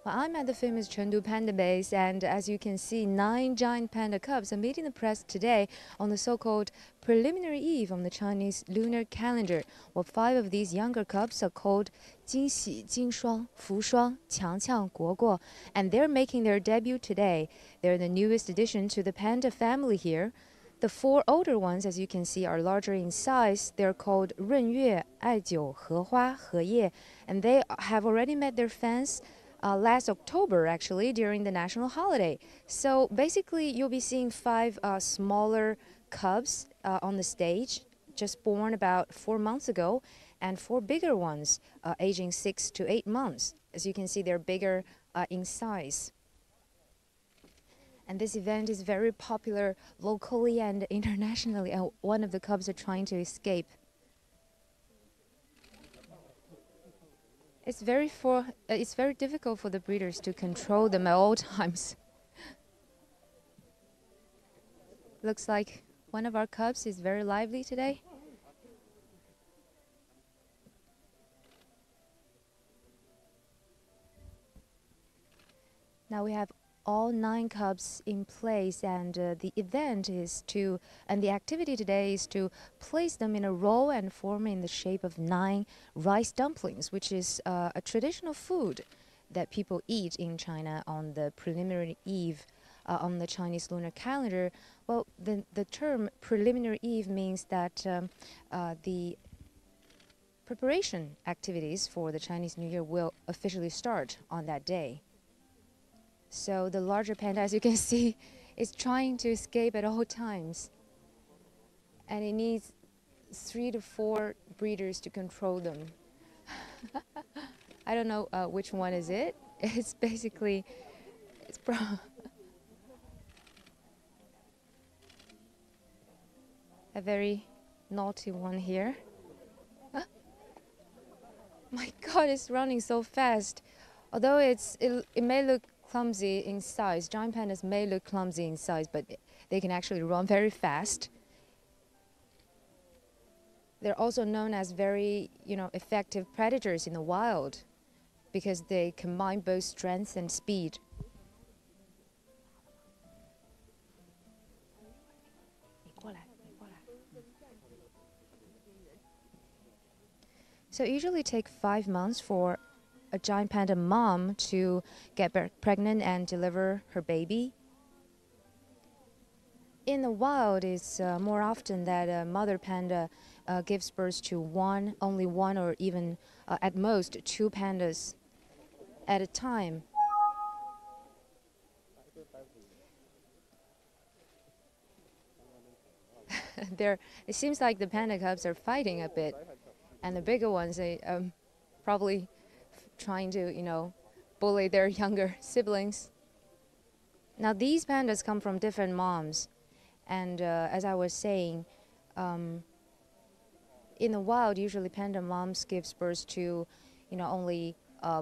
Well, I'm at the famous Chengdu Panda base, and as you can see, 9 giant panda cubs are meeting the press today on the so-called preliminary eve on the Chinese lunar calendar. Well, 5 of these younger cubs are called 惊喜、金双、福双、强强、果果, and they're making their debut today. They're the newest addition to the panda family here. The 4 older ones, as you can see, are larger in size. They're called 润月、爱久、荷花、荷叶, and they have already met their fans last October, actually, during the national holiday. So basically, you'll be seeing 5 smaller cubs on the stage, just born about 4 months ago, and 4 bigger ones aging 6 to 8 months. As you can see, they're bigger in size. And this event is very popular locally and internationally. And one of the cubs are trying to escape. It's very difficult for the breeders to control them at all times. Looks like one of our cubs is very lively today. Now we have all 9 cubs in place, and the activity today is to place them in a row and form in the shape of 9 rice dumplings, which is a traditional food that people eat in China on the preliminary eve on the Chinese lunar calendar. Well, the term preliminary eve means that the preparation activities for the Chinese New Year will officially start on that day. So the larger panda, as you can see, is trying to escape at all times. And it needs 3 to 4 breeders to control them. I don't know which one is it. It's basically, a very naughty one here. My God, it's running so fast. Although it may look clumsy in size. Giant pandas may look clumsy in size, but they can actually run very fast. They're also known as very, effective predators in the wild because they combine both strength and speed. So it usually takes 5 months for a giant panda mom to get pregnant and deliver her baby. In the wild, it's more often that a mother panda gives birth to only one, or even at most 2 pandas at a time. It seems like the panda cubs are fighting a bit, and the bigger ones are probably trying to, bully their younger siblings. Now, these pandas come from different moms, and as I was saying, in the wild, usually panda moms gives birth to, only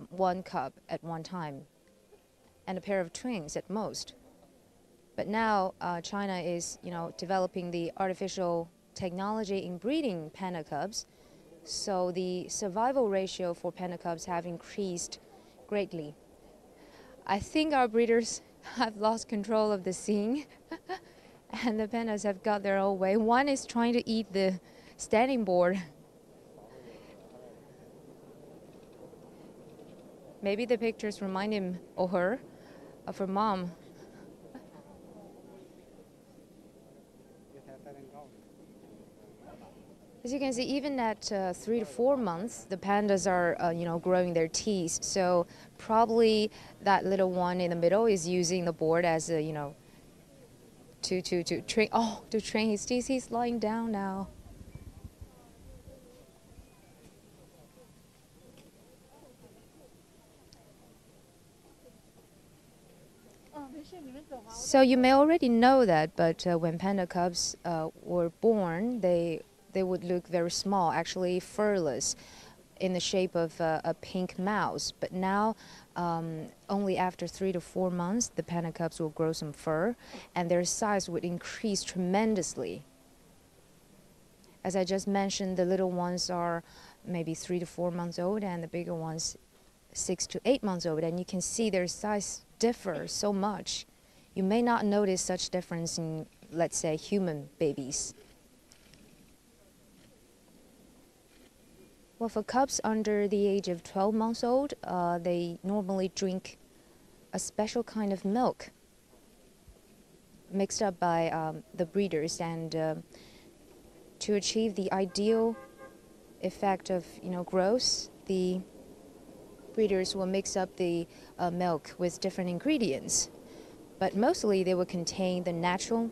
1 cub at one time, and a pair of twins at most. But now China is, developing the artificial technology in breeding panda cubs, so the survival ratio for panda cubs have increased greatly. I think our breeders have lost control of the scene, and the pandas have got their own way. One is trying to eat the standing board. Maybe the pictures remind him or her of her mom. As you can see, even at 3 to 4 months, the pandas are, growing their teeth. So probably that little one in the middle is using the board as a, to train his teeth. He's lying down now. So you may already know that, but when panda cubs were born, they would look very small, actually furless, in the shape of a pink mouse. But now, only after 3 to 4 months, the panda cubs will grow some fur, and their size would increase tremendously. As I just mentioned, the little ones are maybe 3 to 4 months old, and the bigger ones 6 to 8 months old, and you can see their size differ so much. You may not notice such difference in, let's say, human babies. Well, for cubs under the age of 12 months old, they normally drink a special kind of milk mixed up by the breeders, and to achieve the ideal effect of growth, the breeders will mix up the milk with different ingredients, but mostly they will contain the natural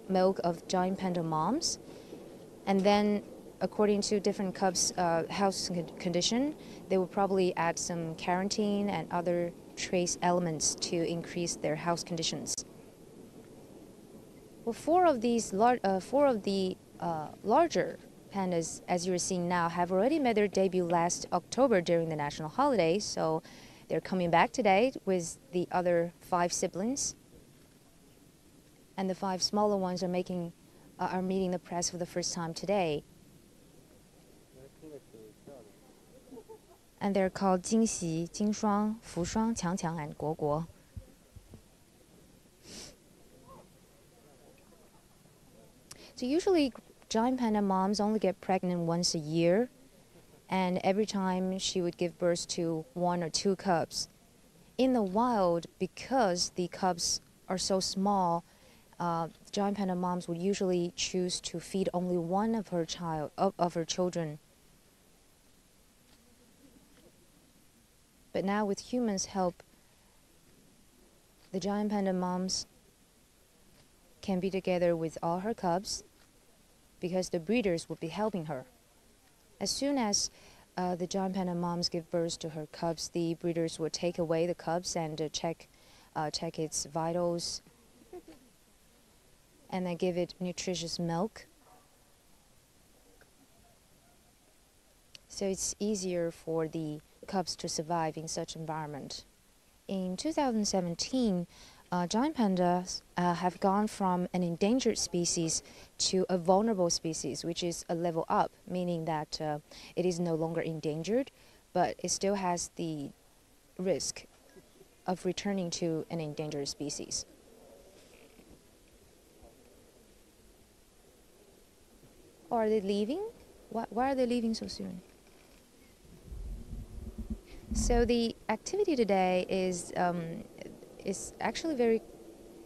milk of giant panda moms, and then according to different cubs' house condition, they will probably add some carotene and other trace elements to increase their house conditions. Well, four of the larger pandas, as you're seeing now, have already made their debut last October during the national holiday, so they're coming back today with the other 5 siblings. And the 5 smaller ones are meeting the press for the first time today. And they're called 惊喜、金双、福双、强强, and 国国. So usually giant panda moms only get pregnant once a year, and every time she would give birth to 1 or 2 cubs. In the wild, because the cubs are so small, giant panda moms would usually choose to feed only one of her children. But now, with humans' help, the giant panda moms can be together with all her cubs because the breeders will be helping her. As soon as the giant panda moms give birth to her cubs, the breeders will take away the cubs and check its vitals, and then give it nutritious milk. So it's easier for the cubs to survive in such environment. In 2017, giant pandas have gone from an endangered species to a vulnerable species, which is a level up, meaning that it is no longer endangered, but it still has the risk of returning to an endangered species. Or are they leaving? Why are they leaving so soon? So the activity today is actually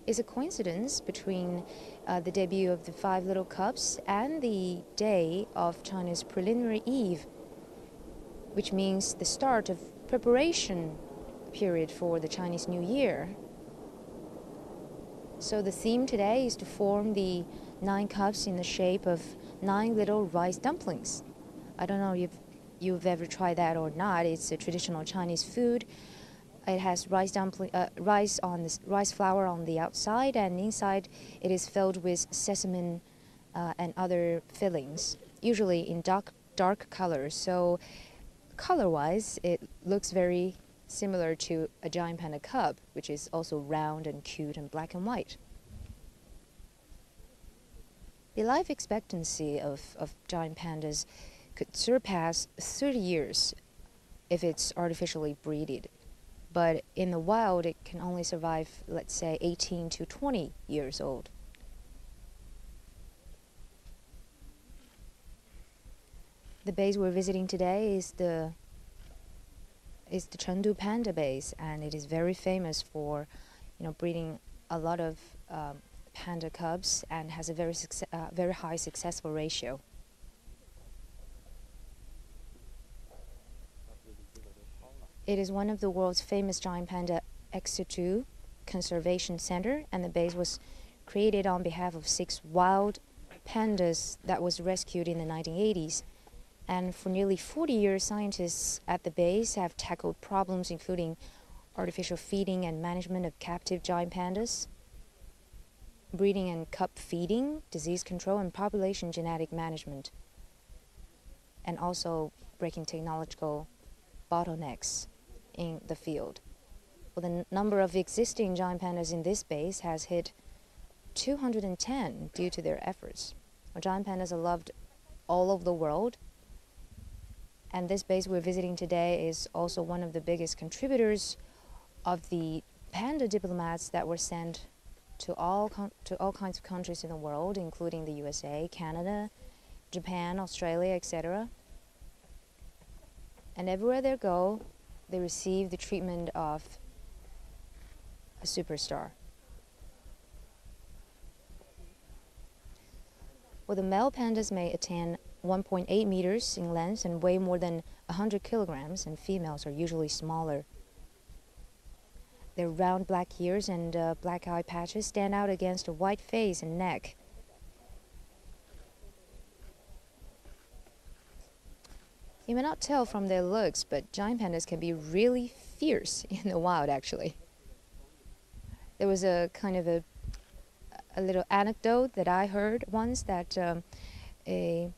a coincidence between the debut of the 5 little cubs and the day of China's preliminary eve, which means the start of preparation period for the Chinese New Year. So the theme today is to form the 9 cubs in the shape of 9 little rice dumplings. I don't know if you've ever tried that or not. It's a traditional Chinese food. It has rice flour on the outside, and inside it is filled with sesame and other fillings, usually in dark colors. So color-wise, it looks very similar to a giant panda cub, which is also round and cute and black and white. The life expectancy of giant pandas could surpass 30 years if it's artificially breeded. But in the wild, it can only survive, let's say, 18 to 20 years old. The base we're visiting today is the Chengdu Panda base, and it is very famous for, breeding a lot of panda cubs, and has a very high successful ratio. It is one of the world's famous giant panda ex situ conservation center, and the base was created on behalf of 6 wild pandas that was rescued in the 1980s. And for nearly 40 years, scientists at the base have tackled problems including artificial feeding and management of captive giant pandas, breeding and cub feeding, disease control, and population genetic management, and also breaking technological bottlenecks in the field. Well, the number of existing giant pandas in this base has hit 210 due to their efforts. Giant pandas are loved all over the world, And this base we're visiting today is also one of the biggest contributors of the panda diplomats that were sent to all kinds of countries in the world, including the USA, Canada, Japan, Australia, etc. And everywhere they go, they receive the treatment of a superstar. Well, the male pandas may attain 1.8 meters in length and weigh more than 100 kilograms, and females are usually smaller. Their round black ears and black eye patches stand out against a white face and neck. You may not tell from their looks, but giant pandas can be really fierce in the wild, actually. There was a kind of a little anecdote that I heard once that a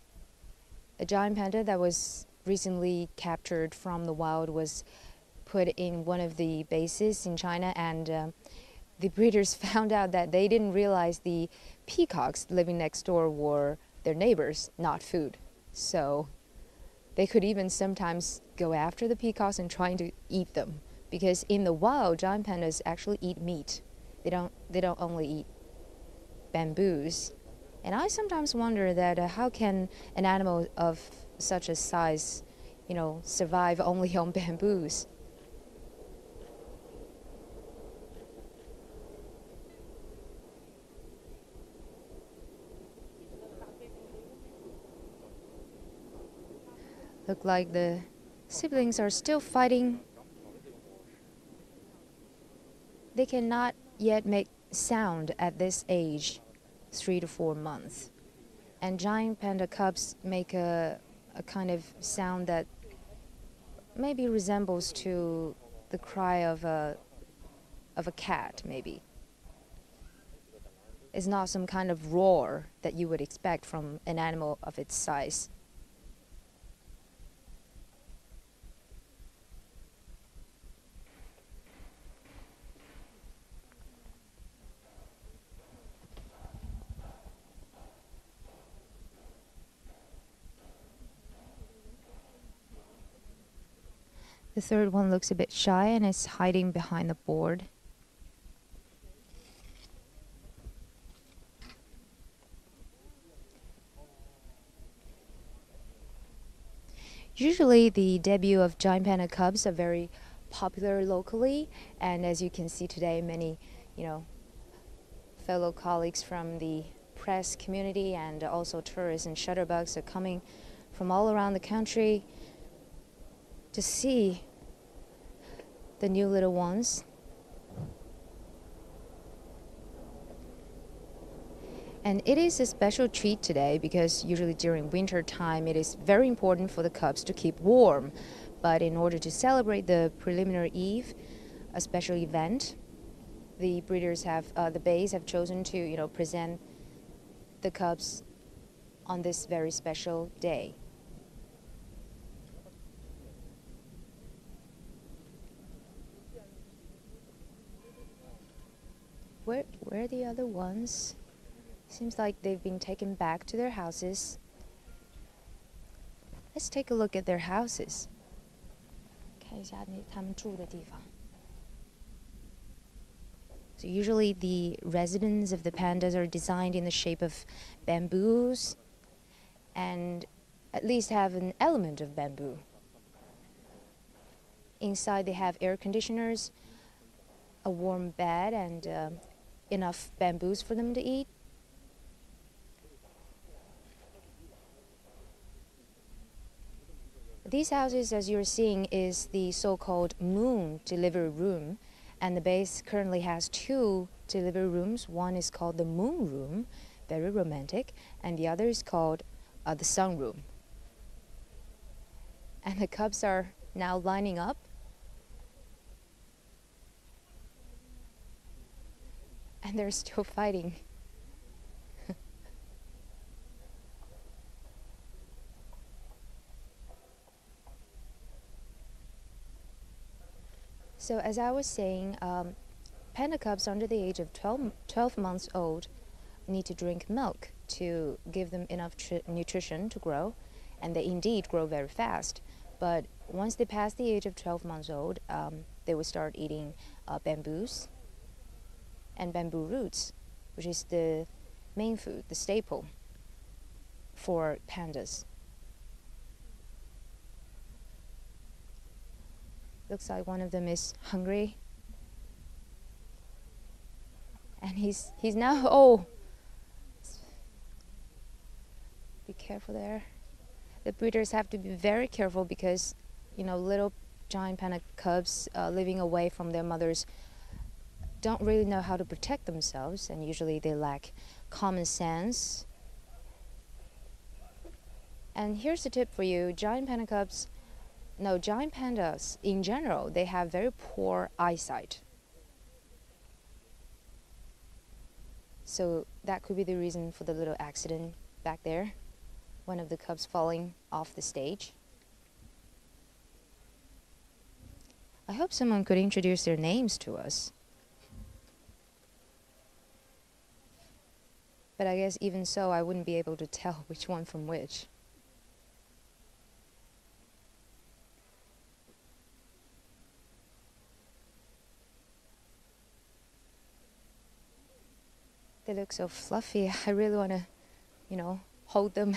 giant panda that was recently captured from the wild was put in one of the bases in China, and the breeders found out that they didn't realize the peacocks living next door were their neighbors, not food. So they could even sometimes go after the peacocks and trying to eat them, because in the wild, giant pandas actually eat meat. They don't only eat bamboos. And I sometimes wonder that how can an animal of such a size, survive only on bamboos? Look like the siblings are still fighting. They cannot yet make sound at this age, 3 to 4 months. And giant panda cubs make a kind of sound that maybe resembles to the cry of a cat, maybe. It's not some kind of roar that you would expect from an animal of its size. The third one looks a bit shy and is hiding behind the board. Usually the debut of giant panda cubs are very popular locally, and as you can see today, many, fellow colleagues from the press community and also tourists and shutterbugs are coming from all around the country to see the new little ones. And it is a special treat today because usually during winter time it is very important for the cubs to keep warm. But in order to celebrate the preliminary eve, a special event, the breeders the bays have chosen to present the cubs on this very special day. Where are the other ones? Seems like they've been taken back to their houses. Let's take a look at their houses. 看一下他们住的地方. So usually the residences of the pandas are designed in the shape of bamboos and at least have an element of bamboo. Inside they have air conditioners, a warm bed, and enough bamboos for them to eat. These houses, as you're seeing, is the so-called moon delivery room, and the base currently has 2 delivery rooms. One is called the moon room, very romantic, and the other is called the sun room. And the cubs are now lining up. And they're still fighting. So as I was saying, panda cubs under the age of 12 months old need to drink milk to give them enough nutrition to grow, and they indeed grow very fast. But once they pass the age of 12 months old, they will start eating bamboos and bamboo roots, which is the main food, the staple for pandas. Looks like one of them is hungry. And he's now, oh, be careful there. The breeders have to be very careful because, you know, little giant panda cubs living away from their mothers don't really know how to protect themselves, and usually they lack common sense. And here's a tip for you: giant pandas in general, they have very poor eyesight. So that could be the reason for the little accident back there, one of the cubs falling off the stage. I hope someone could introduce their names to us. But I guess even so, I wouldn't be able to tell which one from which. They look so fluffy. I really want to, you know, hold them.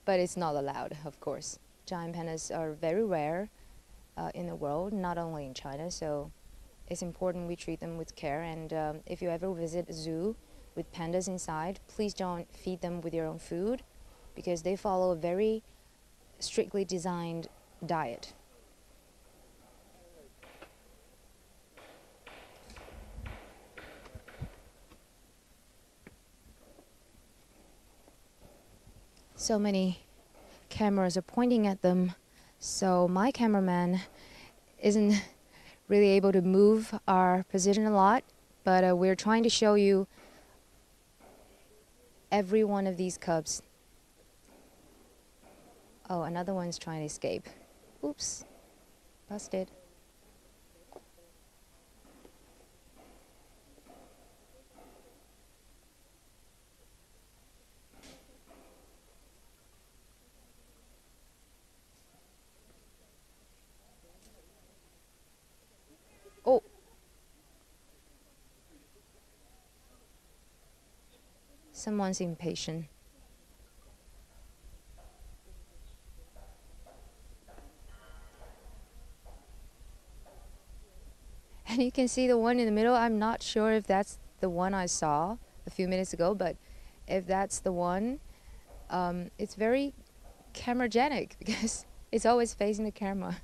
But it's not allowed, of course. Giant pandas are very rare in the world, not only in China. So it's important we treat them with care. And if you ever visit a zoo with pandas inside, please don't feed them with your own food, because they follow a very strictly designed diet. So many cameras are pointing at them, so my cameraman isn't really able to move our position a lot, but we're trying to show you every one of these cubs. Oh, another one's trying to escape. Oops, busted. Oh. Someone's impatient. And you can see the one in the middle. I'm not sure if that's the one I saw a few minutes ago, but if that's the one, it's very cameragenic because it's always facing the camera.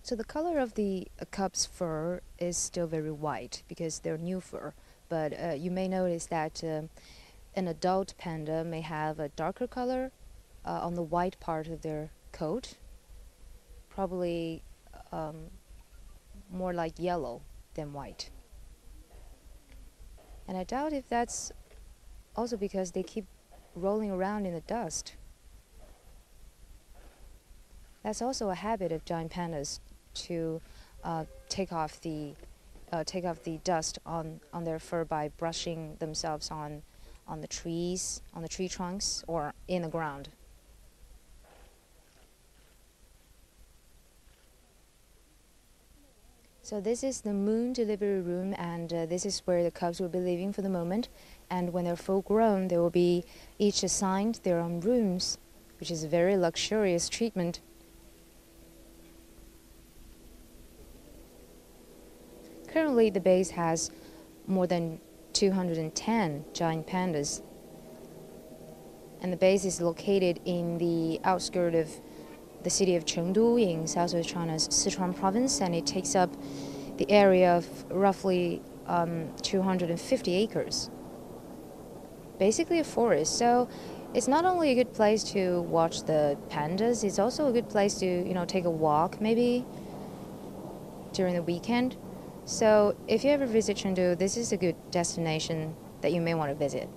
So the color of the cub's fur is still very white because they're new fur, but you may notice that an adult panda may have a darker color on the white part of their coat, probably more like yellow than white. And I doubt if that's also because they keep rolling around in the dust. That's also a habit of giant pandas, to take off the dust on their fur by brushing themselves on the trees, on the tree trunks, or in the ground. So this is the moon delivery room, and this is where the cubs will be living for the moment. And when they're full grown, they will be each assigned their own rooms, which is a very luxurious treatment. Currently, the base has more than 210 giant pandas, and the base is located in the outskirts of the city of Chengdu in southwest China's Sichuan province, and it takes up the area of roughly 250 acres. Basically a forest, so it's not only a good place to watch the pandas, it's also a good place to, you know, take a walk maybe during the weekend. So if you ever visit Chengdu, this is a good destination that you may want to visit.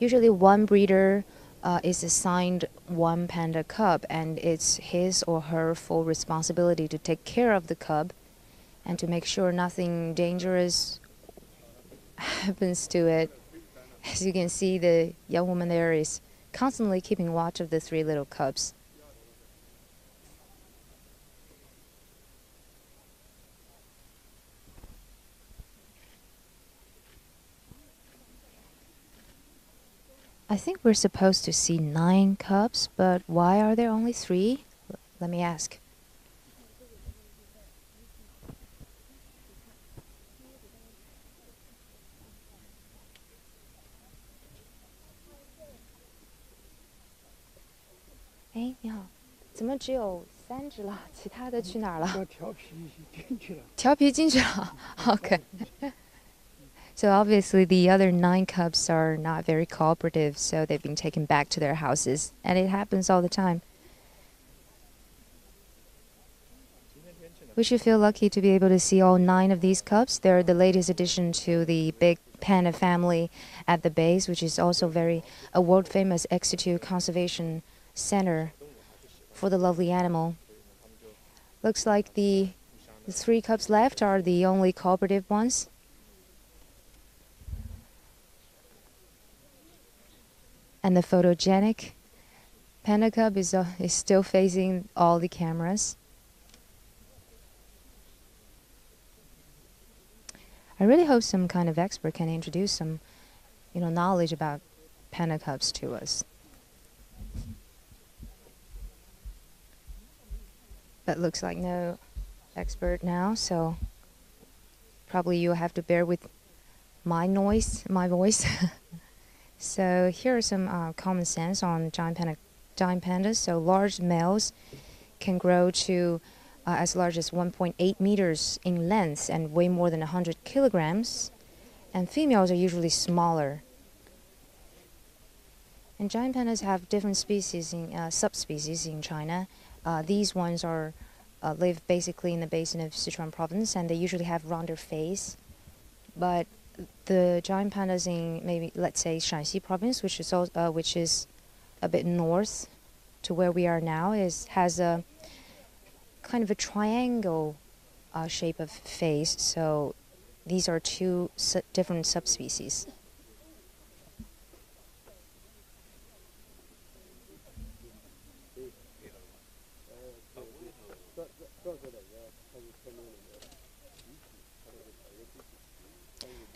Usually one breeder is assigned one panda cub, and it's his or her full responsibility to take care of the cub and to make sure nothing dangerous happens to it. As you can see, the young woman there is constantly keeping watch of the three little cubs. I think we're supposed to see 9 cubs, but why are there only 3? Let me ask. Hey, 你好，怎么只有3只了？其他的去哪儿了？调皮进去了。调皮进去了。Okay. So obviously the other 9 cubs are not very cooperative, so they've been taken back to their houses, and it happens all the time. We should feel lucky to be able to see all 9 of these cubs. They're the latest addition to the big panda family at the base, which is also a world-famous ex-situ conservation center for the lovely animal. Looks like the 3 cubs left are the only cooperative ones. And the photogenic panda cub is still facing all the cameras. I really hope some kind of expert can introduce some, knowledge about panda cubs to us. But looks like no expert now, so probably you'll have to bear with my voice. So here are some common sense on giant pandas. So large males can grow to as large as 1.8 meters in length and weigh more than 100 kilograms. And females are usually smaller. And giant pandas have different species subspecies in China. These ones live basically in the basin of Sichuan province, and they usually have rounder face. But the giant pandas in maybe, let's say, Shanxi province, which is a bit north to where we are now, has a kind of a triangle shape of face. So these are 2 different subspecies.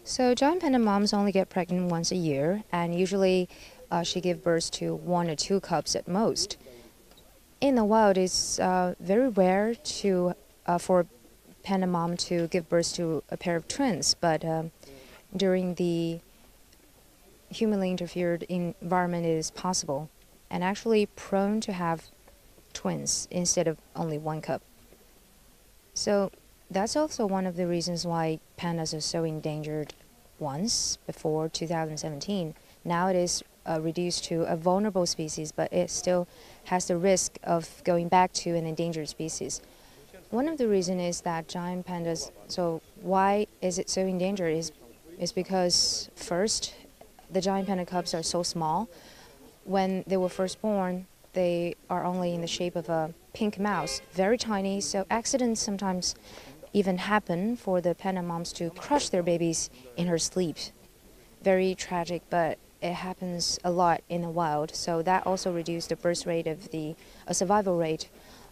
So giant panda moms only get pregnant once a year, and usually she gives birth to 1 or 2 cubs at most. In the wild, it's very rare for panda mom to give birth to a pair of twins, but during the humanly interfered environment, it is possible, and actually prone to have twins instead of only 1 cub. So that's also one of the reasons why pandas are so endangered once before 2017. Now it is reduced to a vulnerable species, but it still has the risk of going back to an endangered species. One of the reasons is that giant pandas, so why is it so endangered is because first, the giant panda cubs are so small. When they were first born, they are only in the shape of a pink mouse, very tiny, so accidents sometimes even happen for the panda moms to crush their babies in her sleep. Very tragic, but it happens a lot in the wild, so that also reduced the birth rate of the survival rate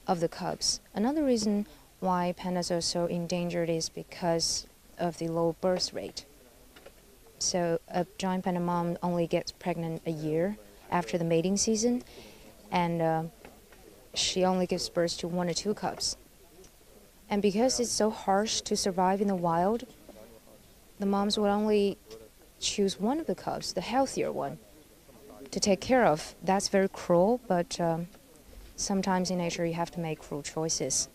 of the cubs. Another reason why pandas are so endangered is because of the low birth rate. So a giant panda mom only gets pregnant a year after the mating season, and she only gives birth to 1 or 2 cubs. And because it's so harsh to survive in the wild, the moms would only choose one of the cubs, the healthier one, to take care of. That's very cruel, but sometimes in nature you have to make cruel choices.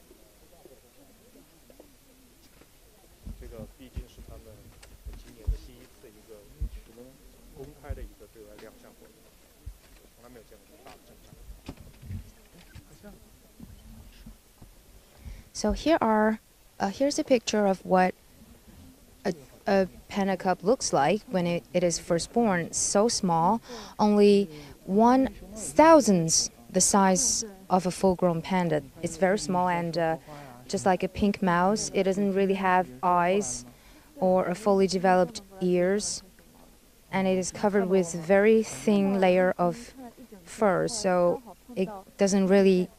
So here's a picture of what a panda cub looks like when it is first born. So small, only 1/1000th the size of a full-grown panda. It's very small and just like a pink mouse, it doesn't really have eyes or a fully developed ears, and it is covered with very thin layer of fur, so it doesn't really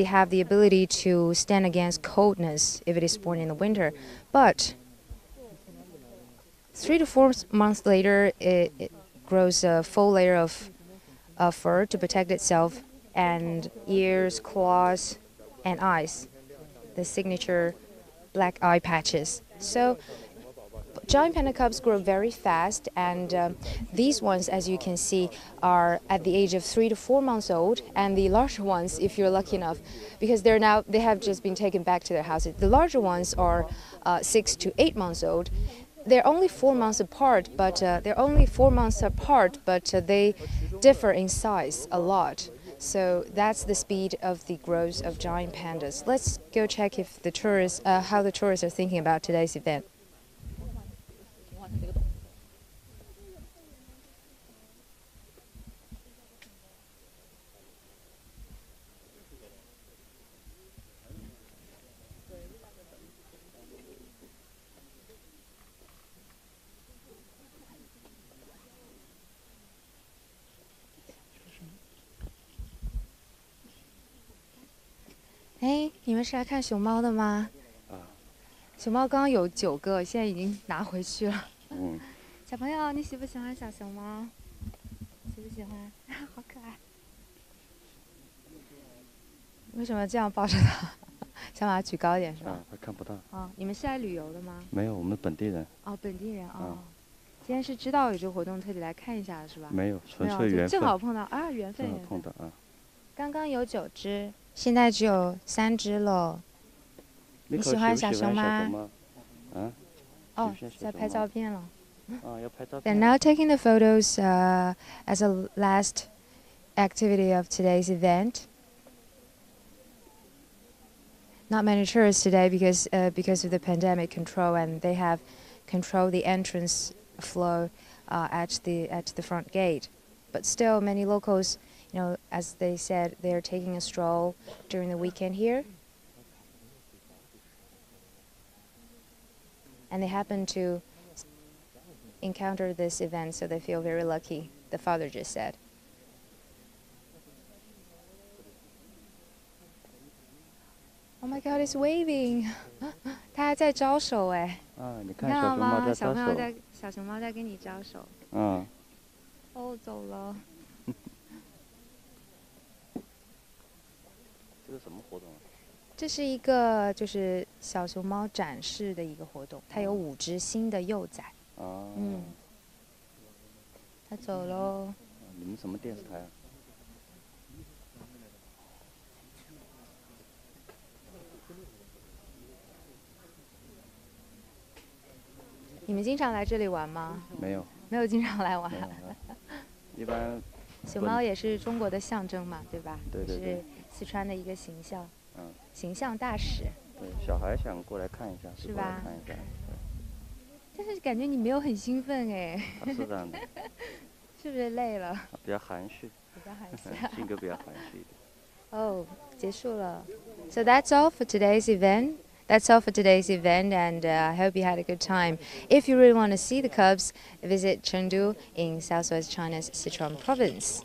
have the ability to stand against coldness if it is born in the winter. But 3 to 4 months later, it grows a full layer of fur to protect itself, and ears, claws, and eyes, the signature black eye patches. So giant panda cubs grow very fast, and these ones, as you can see, are at the age of 3 to 4 months old, and the larger ones, if you're lucky enough, because they have just been taken back to their houses. The larger ones are 6 to 8 months old. They're only 4 months apart, but they differ in size a lot. So that's the speed of the growth of giant pandas. Let's go check if the tourists, how the tourists are thinking about today's event. Hey, 你们是来看熊猫的吗？熊猫刚刚有9个，现在已经拿回去了。小朋友，你喜不喜欢小熊猫？喜不喜欢？好可爱。为什么这样抱着它？想把它举高一点是吧？它看不到。你们是来旅游的吗？没有，我们本地人。本地人今天是知道有这个活动，特地来看一下是吧？没有，纯粹缘分。正好碰到缘分。正好碰到刚刚有9只，现在只有3只了。你喜欢小熊吗？在拍照片了。要拍照片。They're now taking the photos as a last activity of today's event. Not many tourists today because of the pandemic control, and they have controlled the entrance flow at the front gate. But still, many locals, as they said, they're taking a stroll during the weekend here. And they happen to encounter this event, so they feel very lucky, the father just said. Oh my God, it's waving! 它还在招手哎！你看小熊猫在招手。小熊猫在跟你招手。走了。这是什么活动？这是一个就是小熊猫展示的一个活动，它有5只新的幼崽。它走喽。你们什么电视台？你们经常来这里玩吗？没有。没有经常来玩。一般。熊猫也是中国的象征嘛，对吧？对。是四川的一个形象。形象大使。对，小孩想过来看一下，是吧？看一下。但是感觉你没有很兴奋哎。是这样的。是不是累了？比较含蓄。性格比较含蓄一点。结束了。So that's all for today's event. And I hope you had a good time. If you really want to see the cubs, visit Chengdu in southwest China's Sichuan province.